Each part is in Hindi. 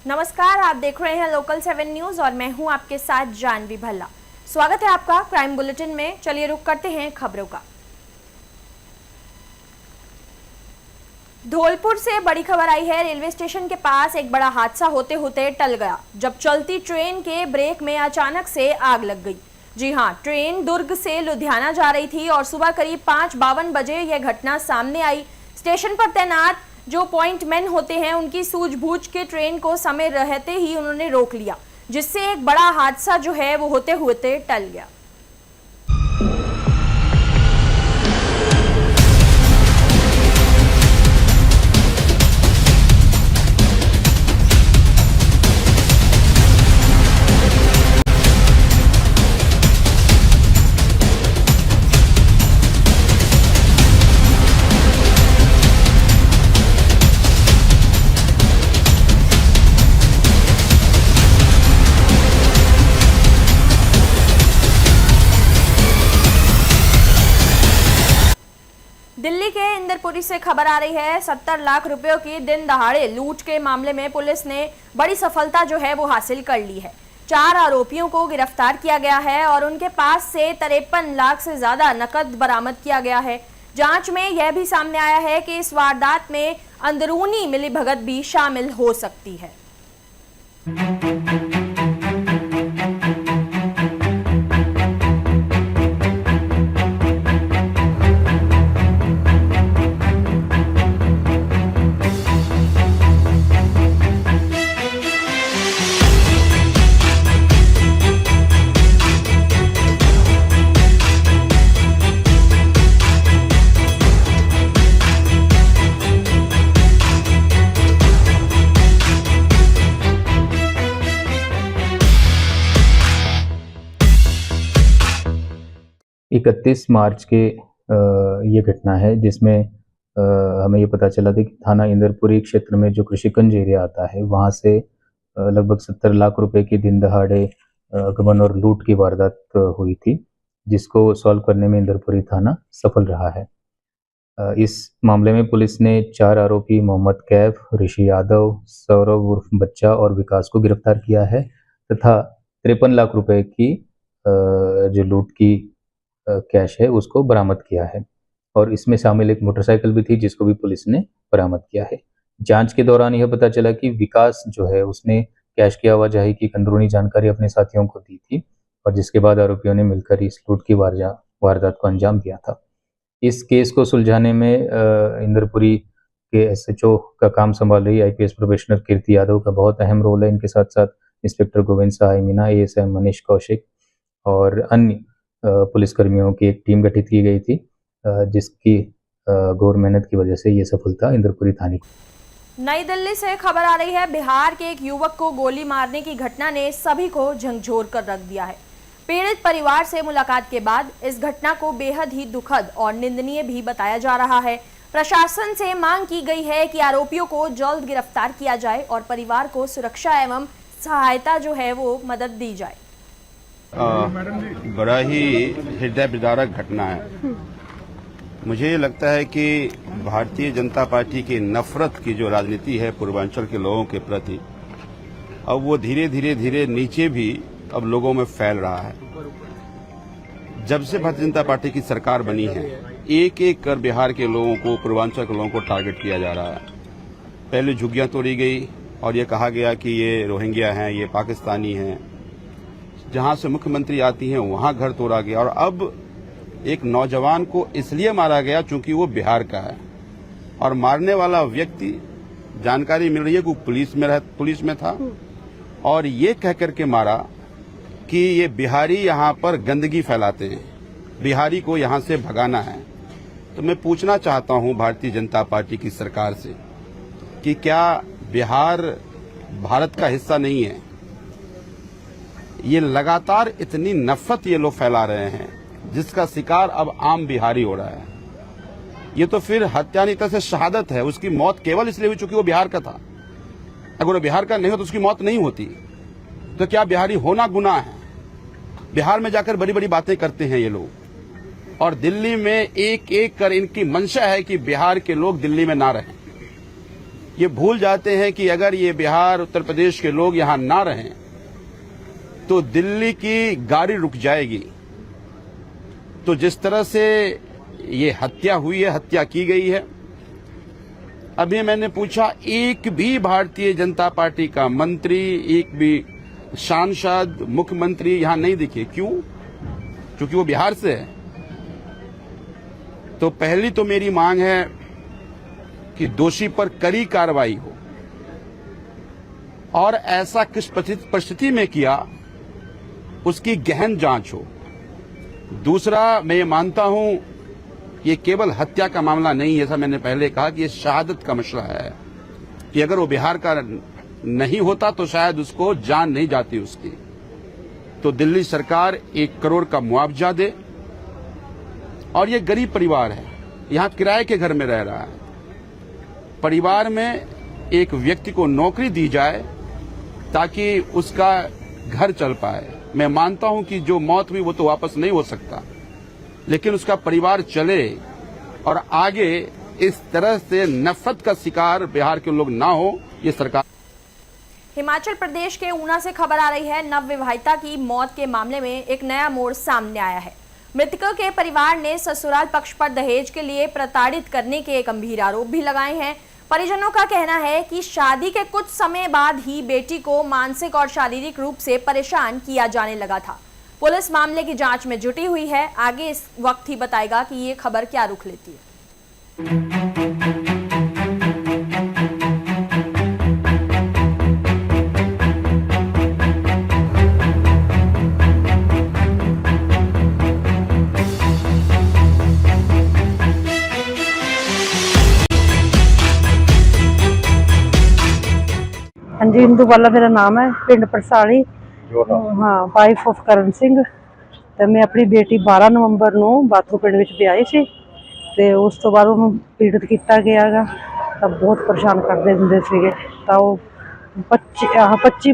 नमस्कार, आप देख रहे हैं लोकल 7 न्यूज और मैं हूं आपके साथ जानवी भल्ला। स्वागत है आपका क्राइम बुलेटिन में। चलिए रुक करते हैं खबरों का। धौलपुर से बड़ी खबर आई है। रेलवे स्टेशन के पास एक बड़ा हादसा होते होते टल गया जब चलती ट्रेन के ब्रेक में अचानक से आग लग गई। जी हां, ट्रेन दुर्ग से लुधियाना जा रही थी और सुबह करीब 5:52 बजे यह घटना सामने आई। स्टेशन पर तैनात जो पॉइंट मैन होते हैं उनकी सूझबूझ के ट्रेन को समय रहते ही उन्होंने रोक लिया, जिससे एक बड़ा हादसा जो है वो होते होते टल गया। दिल्ली के इंदरपुरी से खबर आ रही है। 70 लाख रुपयों की दिन दहाड़े लूट के मामले में पुलिस ने बड़ी सफलता जो है वो हासिल कर ली है। 4 आरोपियों को गिरफ्तार किया गया है और उनके पास से 53 लाख से ज्यादा नकद बरामद किया गया है। जांच में यह भी सामने आया है कि इस वारदात में अंदरूनी मिलीभगत भी शामिल हो सकती है। इकतीस मार्च के ये घटना है जिसमें हमें ये पता चला था कि थाना इंदरपुरी क्षेत्र में जो कृषिकंज एरिया आता है वहाँ से लगभग 70 लाख रुपए की दिन दहाड़े गबन और लूट की वारदात हुई थी, जिसको सॉल्व करने में इंदरपुरी थाना सफल रहा है। इस मामले में पुलिस ने 4 आरोपी मोहम्मद कैफ, ऋषि यादव, सौरभ उर्फ बच्चा और विकास को गिरफ्तार किया है तथा 53 लाख रुपए की जो लूट की कैश है उसको बरामद किया है और इसमें शामिल एक मोटरसाइकिल भी थी जिसको भी पुलिस ने बरामद किया है। जांच के दौरान यह पता चला कि विकास जो है उसने कैश की आवाजाही की अंदरूनी जानकारी अपने साथियों को दी थी और जिसके बाद आरोपियों ने मिलकर इस लूट की वारदात को अंजाम दिया था। इस केस को सुलझाने में इंदरपुरी के SHO का काम संभाल रही IPS प्रोबेशनर कीर्ति यादव का बहुत अहम रोल है। इनके साथ साथ इंस्पेक्टर गोविंद सहाय मीना, ASI मनीष कौशिक और अन्य पुलिसकर्मियों की एक टीम गठित की गई थी, जिसकी घोर मेहनत की वजह से ये सफलता इंदरपुरी थाने को। नई दिल्ली से खबर आ रही है। बिहार के एक युवक को गोली मारने की घटना ने सभी को झकझोर कर रख दिया है। पीड़ित परिवार से मुलाकात के बाद इस घटना को बेहद ही दुखद और निंदनीय भी बताया जा रहा है। प्रशासन से मांग की गई है कि आरोपियों को जल्द गिरफ्तार किया जाए और परिवार को सुरक्षा एवं सहायता जो है वो मदद दी जाए। बड़ा ही हृदय विदारक घटना है। मुझे लगता है कि भारतीय जनता पार्टी की नफरत की जो राजनीति है पूर्वांचल के लोगों के प्रति, अब वो धीरे धीरे नीचे भी अब लोगों में फैल रहा है। जब से भारतीय जनता पार्टी की सरकार बनी है, एक एक कर बिहार के लोगों को, पूर्वांचल के लोगों को टारगेट किया जा रहा है। पहले झुग्गियां तोड़ी गई और ये कहा गया कि ये रोहिंग्या हैं, ये पाकिस्तानी हैं। जहां से मुख्यमंत्री आती हैं वहां घर तोड़ा गया और अब एक नौजवान को इसलिए मारा गया चूंकि वो बिहार का है और मारने वाला व्यक्ति, जानकारी मिल रही है कि पुलिस में था और ये कह करके मारा कि ये बिहारी यहाँ पर गंदगी फैलाते हैं, बिहारी को यहाँ से भगाना है। तो मैं पूछना चाहता हूँ भारतीय जनता पार्टी की सरकार से कि क्या बिहार भारत का हिस्सा नहीं है? ये लगातार इतनी नफरत ये लोग फैला रहे हैं जिसका शिकार अब आम बिहारी हो रहा है। ये तो फिर हत्या नहीं से शहादत है। उसकी मौत केवल इसलिए हुई चूंकि वो बिहार का था। अगर वो बिहार का नहीं हो तो उसकी मौत नहीं होती। तो क्या बिहारी होना गुनाह है? बिहार में जाकर बड़ी बड़ी बातें करते हैं ये लोग और दिल्ली में एक एक कर इनकी मंशा है कि बिहार के लोग दिल्ली में ना रहें। ये भूल जाते हैं कि अगर ये बिहार उत्तर प्रदेश के लोग यहां ना रहें तो दिल्ली की गाड़ी रुक जाएगी। तो जिस तरह से ये हत्या हुई है, हत्या की गई है, अभी मैंने पूछा एक भी भारतीय जनता पार्टी का मंत्री, एक भी सांसद, मुख्यमंत्री यहां नहीं दिखे। क्यों? क्योंकि वो बिहार से है। तो पहली तो मेरी मांग है कि दोषी पर कड़ी कार्रवाई हो और ऐसा किस परिस्थिति में किया उसकी गहन जांच हो। दूसरा, मैं ये मानता हूं ये केवल हत्या का मामला नहीं है। ऐसा मैंने पहले कहा कि ये शहादत का मसला है कि अगर वो बिहार का नहीं होता तो शायद उसको जान नहीं जाती उसकी। तो दिल्ली सरकार 1 करोड़ का मुआवजा दे। और ये गरीब परिवार है, यहां किराए के घर में रह रहा है। परिवार में एक व्यक्ति को नौकरी दी जाए ताकि उसका घर चल पाए। मैं मानता हूं कि जो मौत हुई वो तो वापस नहीं हो सकता, लेकिन उसका परिवार चले और आगे इस तरह से नफरत का शिकार बिहार के लोग ना हो, ये सरकार। हिमाचल प्रदेश के ऊना से खबर आ रही है। नवविवाहिता की मौत के मामले में एक नया मोड़ सामने आया है। मृतकों के परिवार ने ससुराल पक्ष पर दहेज के लिए प्रताड़ित करने के गंभीर आरोप भी लगाए हैं। परिजनों का कहना है कि शादी के कुछ समय बाद ही बेटी को मानसिक और शारीरिक रूप से परेशान किया जाने लगा था। पुलिस मामले की जांच में जुटी हुई है। आगे इस वक्त ही बताएगा कि ये खबर क्या रुख लेती है। हाँ जी, इंदूबाला मेरा नाम है, पिंड परसाली। हाँ, वाइफ ऑफ करण सिंह। ਤੇ ਮੈਂ ਆਪਣੀ ਬੇਟੀ 12 ਨਵੰਬਰ ਨੂੰ ਬਾਥੂ ਪਿੰਡ ਵਿੱਚ ਵਿਆਹੀ ਸੀ ਤੇ ਉਸ ਤੋਂ ਬਾਅਦ ਉਹਨੂੰ ਪੀੜਤ ਕੀਤਾ ਗਿਆਗਾ। ਤਾਂ ਬਹੁਤ ਪਰੇਸ਼ਾਨ ਕਰਦੇ ਹੁੰਦੇ ਸੀਗੇ। ਤਾਂ ਉਹ 25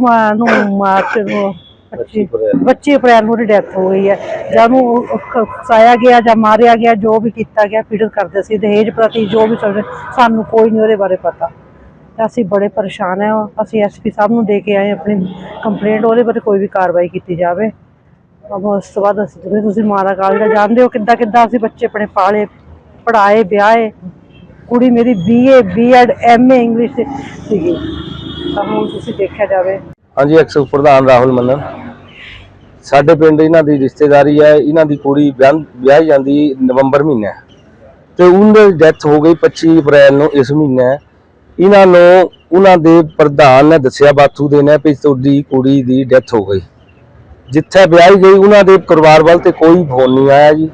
ਮਾਰਚ ਨੂੰ 25 ਅਪ੍ਰੈਲ ਨੂੰ ਉਹਦੀ ਡੈਥ ਹੋ ਗਈ ਹੈ। ਜਦ ਉਹਨੂੰ ਫਸਾਇਆ ਗਿਆ ਜਾਂ ਮਾਰਿਆ ਗਿਆ, ਜੋ ਵੀ ਕੀਤਾ ਗਿਆ, ਪੀੜਤ ਕਰਦੇ ਸੀ। ਦਹੇਜ ਪ੍ਰਤੀ ਜੋ ਵੀ ਸਾਨੂੰ ਕੋਈ ਨਹੀਂ ਉਹਦੇ ਬਾਰੇ ਪਤਾ। ਅਸੀਂ ਬੜੇ ਪਰੇਸ਼ਾਨ ਹੈ। ਅਸੀਂ ਐਸਪੀ ਸਾਹਿਬ ਨੂੰ ਦੇ ਕੇ ਆਏ ਆਪਣੀ ਕੰਪਲੇਂਟ, ਉਹਦੇ ਬਾਰੇ ਕੋਈ ਵੀ ਕਾਰਵਾਈ ਕੀਤੀ ਜਾਵੇ। ਉਸ ਤੋਂ ਬਾਅਦ ਅਸੀਂ ਜਿਵੇਂ ਤੁਸੀਂ ਮਾੜਾ ਕਾਲਜ ਜਾਣਦੇ ਹੋ ਕਿੱਦਾਂ ਕਿੱਦਾਂ ਅਸੀਂ ਬੱਚੇ ਆਪਣੇ ਪਾਲੇ, ਪੜ੍ਹਾਏ, ਵਿਆਹੇ। ਕੁੜੀ ਮੇਰੀ BA B.Ed MA ਇੰਗਲਿਸ਼ ਸੀਗੀ। ਤਾਂ ਹੁਣ ਤੁਸੀਂ ਦੇਖਿਆ ਜਾਵੇ। ਹਾਂਜੀ, ਐਕਸ ਪ੍ਰਧਾਨ ਰਾਹੁਲ ਮੰਨਨ। ਸਾਡੇ ਪਿੰਡ ਇਹਨਾਂ ਦੀ ਰਿਸ਼ਤੇਦਾਰੀ ਹੈ। ਇਹਨਾਂ ਦੀ ਕੁੜੀ ਵਿਆਹੀ ਜਾਂਦੀ ਨਵੰਬਰ ਮਹੀਨੇ ਤੇ ਉਹਦੀ ਡੈਥ ਹੋ ਗਈ 25 ਅਪ੍ਰੈਲ ਨੂੰ ਇਸ ਮਹੀਨੇ। ਇਹਨਾਂ ਨੂੰ ਉਹਨਾਂ ਦੇ ਪ੍ਰਧਾਨ ਨੇ ਦੱਸਿਆ ਬਾਥੂ ਦੇ ਨੇ ਵੀ ਤੁਹਾਡੀ ਕੁੜੀ ਦੀ ਡੈਥ ਹੋ ਗਈ। ਜਿੱਥੇ ਵਿਆਹੀ ਗਈ ਉਹਨਾਂ ਦੇ ਪਰਿਵਾਰ ਵੱਲ ਤੇ ਕੋਈ ਫੋਨ ਨਹੀਂ ਆਇਆ ਜੀ,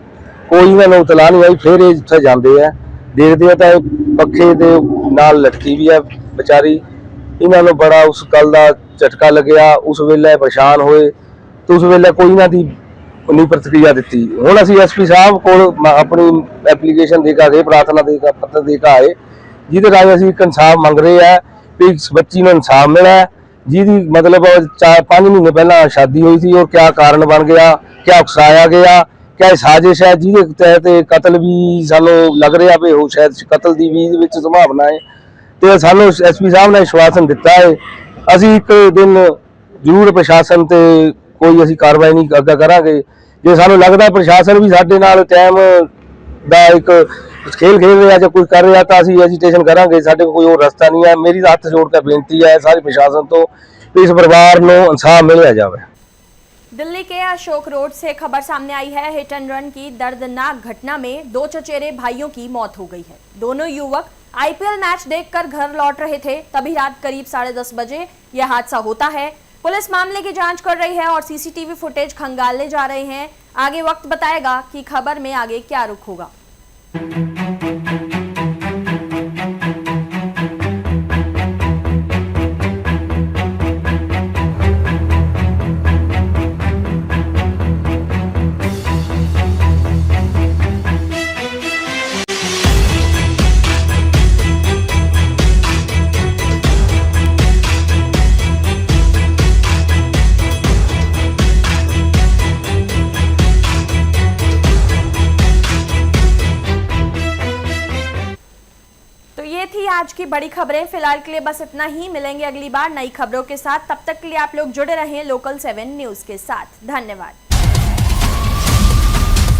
ਕੋਈ ਇਹਨਾਂ ਨੂੰ ਇਤਲਾਹ ਨਹੀਂ ਆਈ। ਫਿਰ ਇਹ ਜਿੱਥੇ ਜਾਂਦੇ ਆ ਦੇਖਦੇ ਆ ਤਾਂ ਪੱਖੇ ਦੇ ਨਾਲ ਲਟਕੀ ਵੀ ਹੈ ਵਿਚਾਰੀ। ਇਹਨਾਂ ਨੂੰ ਬੜਾ ਉਸ ਗੱਲ ਦਾ ਝਟਕਾ ਲੱਗਿਆ। ਉਸ ਵੇਲੇ ਪਰੇਸ਼ਾਨ ਹੋਏ ਤੇ ਉਸ ਵੇਲੇ ਕੋਈ ਇਹਨਾਂ ਦੀ ਨਹੀਂ ਪ੍ਰਤੀਕਿਰਿਆ ਦਿੱਤੀ। ਹੁਣ ਅਸੀਂ SP ਸਾਹਿਬ ਕੋਲ ਆਪਣੀ ਐਪਲੀਕੇਸ਼ਨ ਦੇ ਕੇ ਆਏ, ਪ੍ਰਾਰਥਨਾ ਦੇ ਕੇ ਪੱਤਰ ਦੇ ਕੇ ਆਏ, ਜਿਹਦੇ ਰਾਹੀਂ ਅਸੀਂ ਇਨਸਾਫ ਮੰਗ ਰਹੇ ਆ ਵੀ ਇਸ ਬੱਚੀ ਨੂੰ ਇਨਸਾਫ ਮਿਲੇ, ਜਿਹਦੀ मतलब 4-5 ਮਹੀਨੇ ਪਹਿਲਾਂ शादी हुई थी और क्या कारण बन गया, क्या उकसाया गया, क्या साजिश है ਜਿਹਦੇ ਤਹਿਤ ਕਤਲ ਵੀ ਸਾਨੂੰ ਲੱਗ ਰਿਹਾ ਵੀ ਉਹ ਸ਼ਾਇਦ ਕਤਲ ਦੀ ਵੀ ਵਿੱਚ ਸੰਭਾਵਨਾ ਹੈ। ਤੇ ਸਾਨੂੰ SP ਸਾਹਿਬ ਨੇ ਵਿਸ਼ਵਾਸਨ ਦਿੱਤਾ ਹੈ ਅਸੀਂ ਇੱਕ ਦਿਨ ਜ਼ਰੂਰ ਪ੍ਰਸ਼ਾਸਨ ਤੇ ਕੋਈ ਅਸੀਂ ਕਾਰਵਾਈ ਨਹੀਂ ਅੱਗੇ ਕਰਾਂਗੇ। ਜੇ ਸਾਨੂੰ ਲੱਗਦਾ ਪ੍ਰਸ਼ਾਸਨ ਵੀ ਸਾਡੇ ਨਾਲ ਟਾਈਮ ਦਾ ਇੱਕ खेल खेल रहा या कुछ कर रहा तो असं एजिटेशन करांगे। साडे कोई और रास्ता नहीं है। मेरी हथ जोड़ के बेनती है सारे प्रशासन तो इस परिवार को इंसाफ मिल जाए। दिल्ली के अशोक रोड से खबर सामने आई है। हिट एंड रन की दर्दनाक घटना में 2 चचेरे भाइयों की मौत हो गई है। दोनों युवक IPL मैच देखकर घर लौट रहे थे, तभी रात करीब 10:30 बजे यह हादसा होता है। पुलिस मामले की जांच कर रही है और CCTV फुटेज खंगालने जा रहे हैं। आगे वक्त बताएगा कि खबर में आगे क्या रुख होगा। की बड़ी खबरें फिलहाल के लिए बस इतना ही। मिलेंगे अगली बार नई खबरों के साथ। तब तक के लिए आप लोग जुड़े रहें लोकल 7 न्यूज के साथ। धन्यवाद।